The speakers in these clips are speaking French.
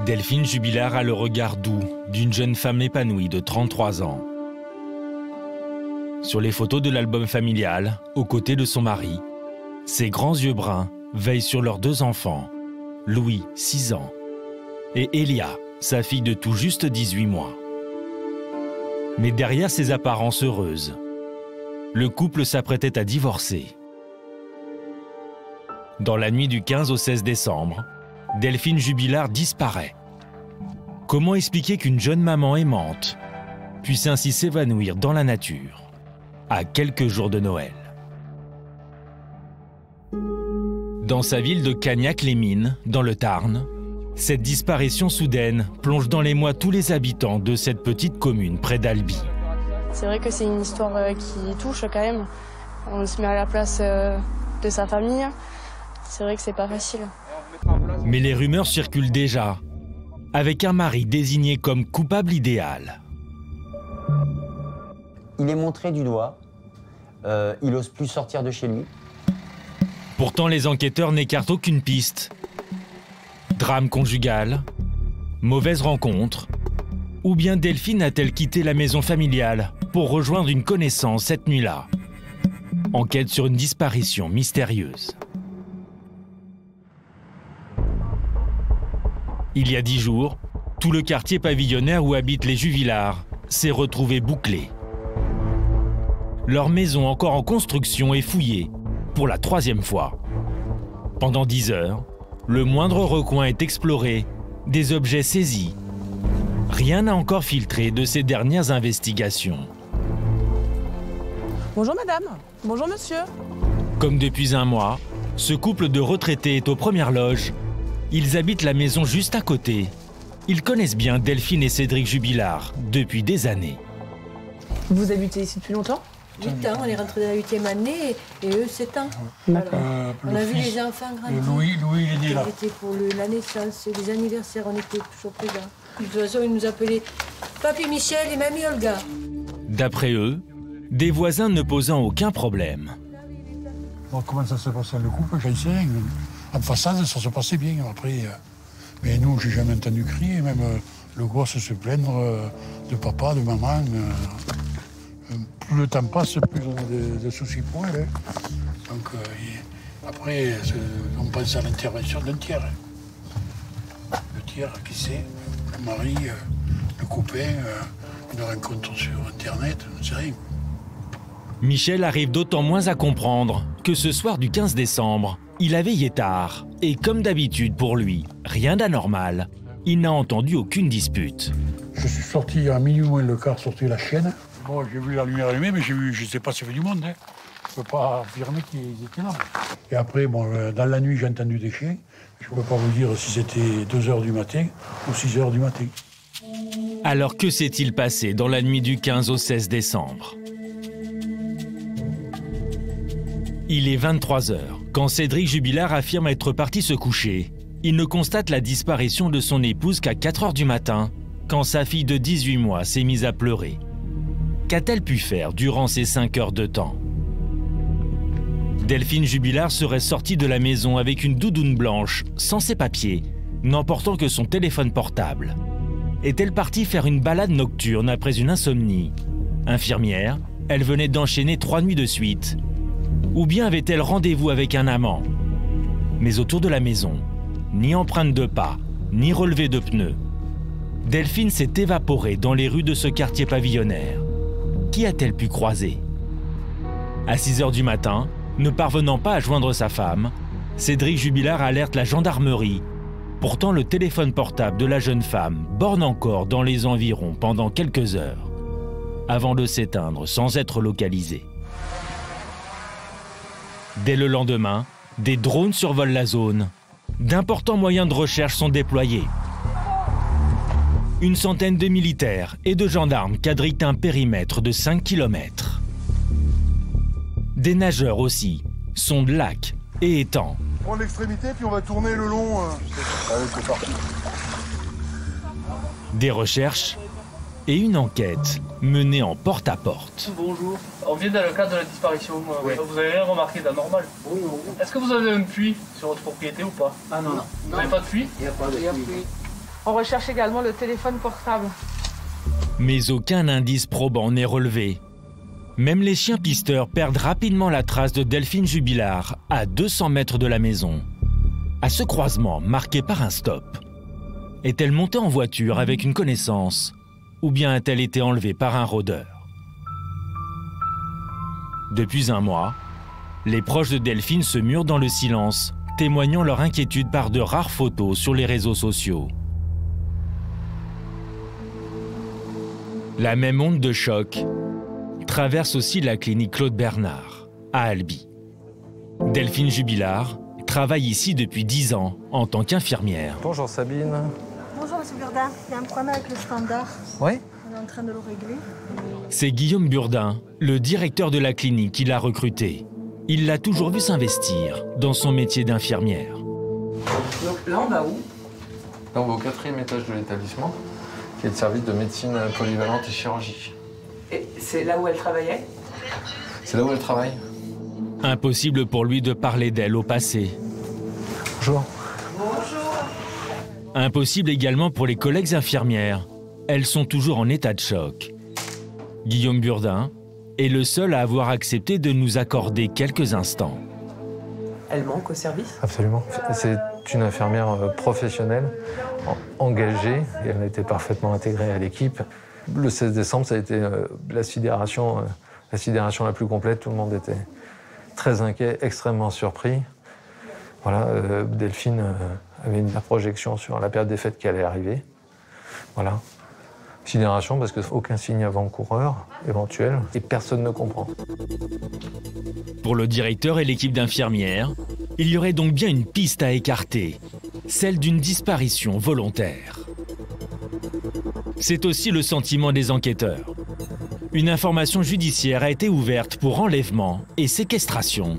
Delphine Jubilard a le regard doux d'une jeune femme épanouie de 33 ans. Sur les photos de l'album familial, aux côtés de son mari, ses grands yeux bruns veillent sur leurs 2 enfants, Louis, 6 ans, et Elia, sa fille de tout juste 18 mois. Mais derrière ces apparences heureuses, le couple s'apprêtait à divorcer. Dans la nuit du 15 au 16 décembre, Delphine Jubilard disparaît. Comment expliquer qu'une jeune maman aimante puisse ainsi s'évanouir dans la nature, à quelques jours de Noël? Dans sa ville de Cagnac-les-Mines, dans le Tarn, cette disparition soudaine plonge dans l'émoi tous les habitants de cette petite commune près d'Albi. C'est vrai que c'est une histoire qui touche quand même. On se met à la place de sa famille. C'est vrai que c'est pas facile. Mais les rumeurs circulent déjà, avec un mari désigné comme coupable idéal. Il est montré du doigt. Il n'ose plus sortir de chez lui. Pourtant, les enquêteurs n'écartent aucune piste. Drame conjugal, mauvaise rencontre, ou bien Delphine a-t-elle quitté la maison familiale pour rejoindre une connaissance cette nuit-là? Enquête sur une disparition mystérieuse. Il y a 10 jours, tout le quartier pavillonnaire où habitent les Jubilard s'est retrouvé bouclé. Leur maison encore en construction est fouillée pour la 3e fois. Pendant 10 heures, le moindre recoin est exploré, des objets saisis. Rien n'a encore filtré de ces dernières investigations. Bonjour madame, bonjour monsieur. Comme depuis un mois, ce couple de retraités est aux premières loges. Ils habitent la maison juste à côté. Ils connaissent bien Delphine et Cédric Jubilard depuis des années. Vous habitez ici depuis longtemps? 8 ans, on est rentré dans la 8e année et eux 7 ans. D'accord. On a vu les enfants grandir. Louis, il est né là. C'était pour la naissance, les anniversaires, on était toujours présents. De toute façon, ils nous appelaient Papy Michel et Mamie Olga. D'après eux, des voisins ne posant aucun problème. Bon, comment ça se passait le couple, j'en sais rien. En façade, ça se passait bien. Après, mais nous, j'ai jamais entendu crier, même le gosse se plaindre de papa, de maman. Plus le temps passe, plus on a de soucis pour elle. Hein. Donc, après, on pense à l'intervention d'un tiers. Le tiers, qui sait, le mari, le copain, une rencontre sur Internet, on ne sait rien. Michel arrive d'autant moins à comprendre que ce soir du 15 décembre, il a veillé tard. Et comme d'habitude pour lui, rien d'anormal. Il n'a entendu aucune dispute. Je suis sorti à minuit moins le quart, sorti la chienne. Bon, j'ai vu la lumière allumée, mais j'ai vu, je ne sais pas s'il y avait du monde. Hein. Je ne peux pas affirmer qu'ils étaient là. Et après, bon, dans la nuit, j'ai entendu des chiens. Je ne peux pas vous dire si c'était 2 h du matin ou 6 h du matin. Alors que s'est-il passé dans la nuit du 15 au 16 décembre? Il est 23 h quand Cédric Jubilard affirme être parti se coucher. Il ne constate la disparition de son épouse qu'à 4 h du matin, quand sa fille de 18 mois s'est mise à pleurer. Qu'a-t-elle pu faire durant ces 5 heures de temps? Delphine Jubilard serait sortie de la maison avec une doudoune blanche, sans ses papiers, n'emportant que son téléphone portable. Est-elle partie faire une balade nocturne après une insomnie? Infirmière, elle venait d'enchaîner 3 nuits de suite. Ou bien avait-elle rendez-vous avec un amant? Mais autour de la maison, ni empreinte de pas, ni relevé de pneus. Delphine s'est évaporée dans les rues de ce quartier pavillonnaire. Qui a-t-elle pu croiser? À 6 h du matin, ne parvenant pas à joindre sa femme, Cédric Jubilard alerte la gendarmerie. Pourtant, le téléphone portable de la jeune femme borne encore dans les environs pendant quelques heures, avant de s'éteindre sans être localisé. Dès le lendemain, des drones survolent la zone. D'importants moyens de recherche sont déployés. Une centaine de militaires et de gendarmes quadrillent un périmètre de 5 km. Des nageurs aussi, sondent lacs et étangs. On prend l'extrémité puis on va tourner le long. Allez, c'est parti. Des recherches et une enquête menée en porte-à-porte. Bonjour. On vient dans le cadre de la disparition. Oui. Vous avez rien remarqué d'anormal? Oui. Est-ce que vous avez un puits sur votre propriété ou pas? Ah non. Vous n'avez pas de puits? Il n'y a pas de puits. On recherche également le téléphone portable. Mais aucun indice probant n'est relevé. Même les chiens pisteurs perdent rapidement la trace de Delphine Jubilard à 200 mètres de la maison. À ce croisement marqué par un stop, est-elle montée en voiture avec une connaissance ou bien a-t-elle été enlevée par un rôdeur? Depuis un mois, les proches de Delphine se murent dans le silence, témoignant leur inquiétude par de rares photos sur les réseaux sociaux. La même onde de choc traverse aussi la clinique Claude Bernard, à Albi. Delphine Jubilard travaille ici depuis 10 ans en tant qu'infirmière. Bonjour Sabine. Bonjour Monsieur Burdin, il y a un problème avec le standard. Oui. On est en train de le régler. C'est Guillaume Burdin, le directeur de la clinique, qui l'a recruté. Il l'a toujours vu s'investir dans son métier d'infirmière. Donc là, on va où? Là, on va au 4e étage de l'établissement, qui est le service de médecine polyvalente et chirurgie. Et c'est là où elle travaillait? C'est là où elle travaille. Impossible pour lui de parler d'elle au passé. Bonjour. Impossible également pour les collègues infirmières. Elles sont toujours en état de choc. Guillaume Burdin est le seul à avoir accepté de nous accorder quelques instants. Elle manque au service? Absolument. C'est une infirmière professionnelle, engagée, et elle a été parfaitement intégrée à l'équipe. Le 16 décembre, ça a été la sidération la plus complète. Tout le monde était très inquiet, extrêmement surpris. Voilà, Delphine avait la projection sur la période des fêtes qui allait arriver. Voilà. Sidération parce qu'aucun signe avant-coureur éventuel et personne ne comprend. Pour le directeur et l'équipe d'infirmières, il y aurait donc bien une piste à écarter, celle d'une disparition volontaire. C'est aussi le sentiment des enquêteurs. Une information judiciaire a été ouverte pour enlèvement et séquestration.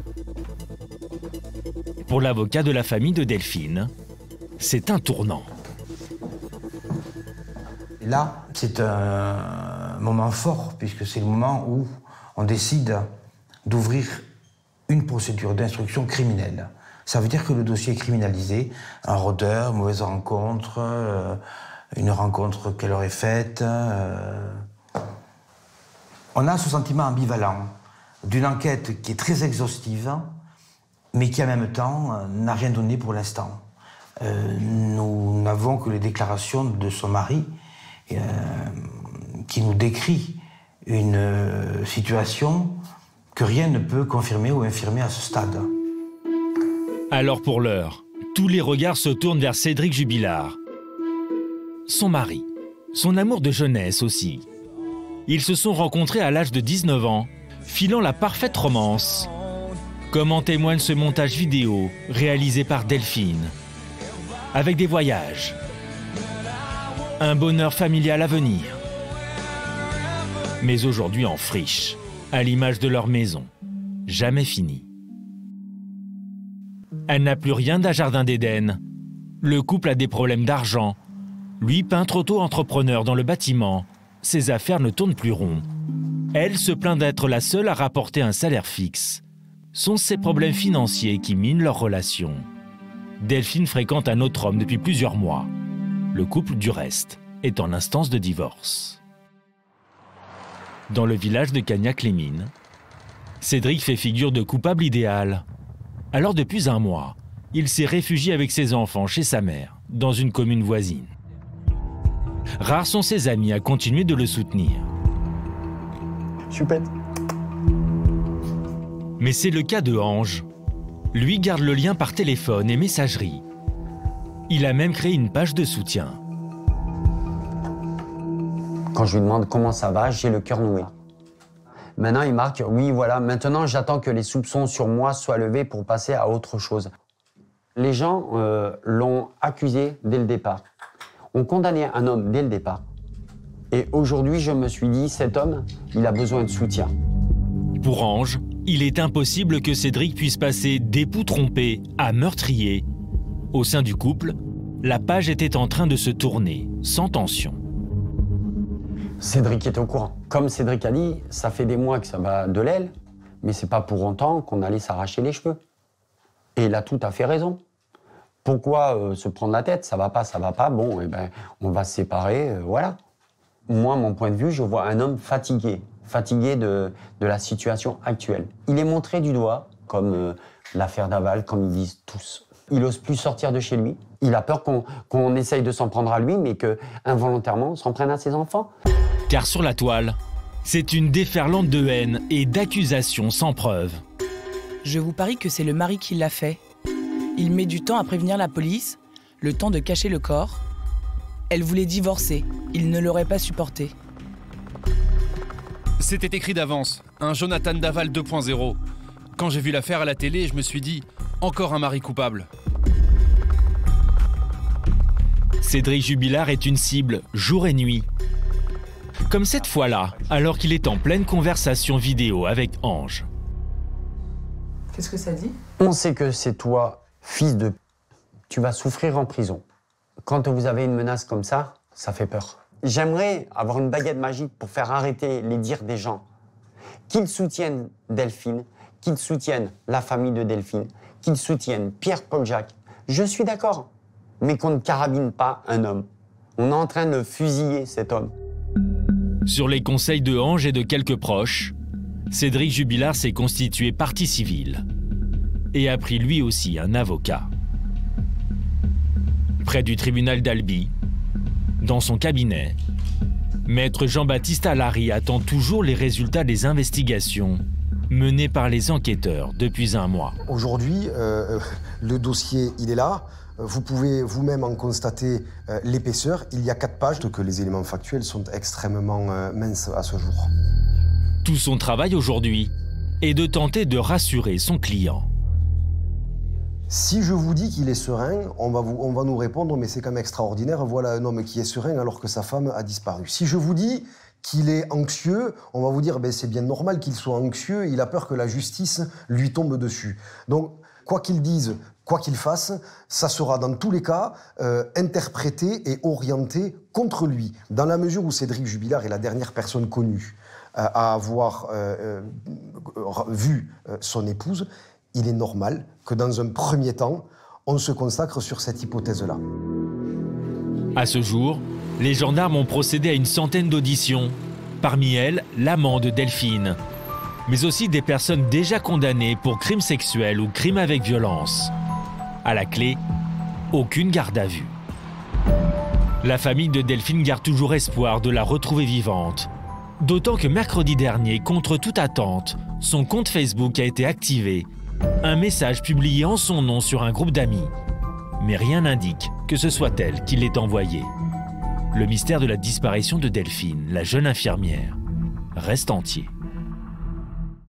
Pour l'avocat de la famille de Delphine, c'est un tournant. Là, c'est un moment fort, puisque c'est le moment où on décide d'ouvrir une procédure d'instruction criminelle. Ça veut dire que le dossier est criminalisé. Un rôdeur, mauvaise rencontre, une rencontre qu'elle aurait faite. On a ce sentiment ambivalent d'une enquête qui est très exhaustive, mais qui en même temps n'a rien donné pour l'instant. Nous n'avons que les déclarations de son mari qui nous décrit une situation que rien ne peut confirmer ou infirmer à ce stade. Alors pour l'heure, tous les regards se tournent vers Cédric Jubilard. Son mari, son amour de jeunesse aussi. Ils se sont rencontrés à l'âge de 19 ans, filant la parfaite romance. Comme en témoigne ce montage vidéo réalisé par Delphine. Avec des voyages, un bonheur familial à venir. Mais aujourd'hui en friche, à l'image de leur maison, jamais finie. Elle n'a plus rien d'un jardin d'Éden. Le couple a des problèmes d'argent. Lui, peintre auto-entrepreneur dans le bâtiment, ses affaires ne tournent plus rond. Elle se plaint d'être la seule à rapporter un salaire fixe. Sont ces problèmes financiers qui minent leur relation. Delphine fréquente un autre homme depuis plusieurs mois. Le couple, du reste, est en instance de divorce. Dans le village de Cagnac-les-Mines, Cédric fait figure de coupable idéal. Alors depuis un mois, il s'est réfugié avec ses enfants chez sa mère, dans une commune voisine. Rares sont ses amis à continuer de le soutenir. Chupette. Mais c'est le cas de Ange. Lui garde le lien par téléphone et messagerie. Il a même créé une page de soutien. Quand je lui demande comment ça va, j'ai le cœur noué. Maintenant, il marque, oui, voilà, maintenant j'attends que les soupçons sur moi soient levés pour passer à autre chose. Les gens l'ont accusé dès le départ. On condamnait un homme dès le départ. Et aujourd'hui, je me suis dit, cet homme, il a besoin de soutien. Pour Ange, il est impossible que Cédric puisse passer d'époux trompé à meurtrier. Au sein du couple, la page était en train de se tourner, sans tension. Cédric était au courant. Comme Cédric a dit, ça fait des mois que ça va de l'aile, mais c'est pas pour autant qu'on allait s'arracher les cheveux. Et il a tout à fait raison. Pourquoi se prendre la tête? Ça va pas, bon, eh ben, on va se séparer, voilà. Moi, mon point de vue, je vois un homme fatigué de la situation actuelle. Il est montré du doigt, comme l'affaire Daval, comme ils disent tous. Il n'ose plus sortir de chez lui. Il a peur qu'on essaye de s'en prendre à lui, mais qu'involontairement, on s'en prenne à ses enfants. Car sur la toile, c'est une déferlante de haine et d'accusations sans preuve. Je vous parie que c'est le mari qui l'a fait. Il met du temps à prévenir la police, le temps de cacher le corps. Elle voulait divorcer, il ne l'aurait pas supporté. C'était écrit d'avance, un Jonathan Daval 2.0. Quand j'ai vu l'affaire à la télé, je me suis dit, encore un mari coupable. Cédric Jubilard est une cible jour et nuit. Comme cette fois-là, alors qu'il est en pleine conversation vidéo avec Ange. Qu'est-ce que ça dit? On sait que c'est toi, fils de... Tu vas souffrir en prison. Quand vous avez une menace comme ça fait peur. J'aimerais avoir une baguette magique pour faire arrêter les dires des gens. Qu'ils soutiennent Delphine, qu'ils soutiennent la famille de Delphine, qu'ils soutiennent Pierre-Paul Jacques. Je suis d'accord, mais qu'on ne carabine pas un homme. On est en train de fusiller cet homme. Sur les conseils de Ange et de quelques proches, Cédric Jubilard s'est constitué partie civile et a pris lui aussi un avocat. Près du tribunal d'Albi, dans son cabinet, Maître Jean-Baptiste Allary attend toujours les résultats des investigations menées par les enquêteurs depuis un mois. Aujourd'hui, le dossier, il est là. Vous pouvez vous-même en constater l'épaisseur. Il y a 4 pages, que les éléments factuels sont extrêmement minces à ce jour. Tout son travail aujourd'hui est de tenter de rassurer son client. Si je vous dis qu'il est serein, on va nous répondre « mais c'est quand même extraordinaire, voilà un homme qui est serein alors que sa femme a disparu ». Si je vous dis qu'il est anxieux, on va vous dire ben, « c'est bien normal qu'il soit anxieux, il a peur que la justice lui tombe dessus ». Donc, quoi qu'il dise, quoi qu'il fasse, ça sera dans tous les cas interprété et orienté contre lui. Dans la mesure où Cédric Jubilard est la dernière personne connue à avoir vu son épouse, il est normal que dans un premier temps, on se consacre sur cette hypothèse-là. À ce jour, les gendarmes ont procédé à une centaine d'auditions. Parmi elles, l'amant de Delphine, mais aussi des personnes déjà condamnées pour crimes sexuels ou crimes avec violence. À la clé, aucune garde à vue. La famille de Delphine garde toujours espoir de la retrouver vivante. D'autant que mercredi dernier, contre toute attente, son compte Facebook a été activé. Un message publié en son nom sur un groupe d'amis. Mais rien n'indique que ce soit elle qui l'ait envoyé. Le mystère de la disparition de Delphine, la jeune infirmière, reste entier.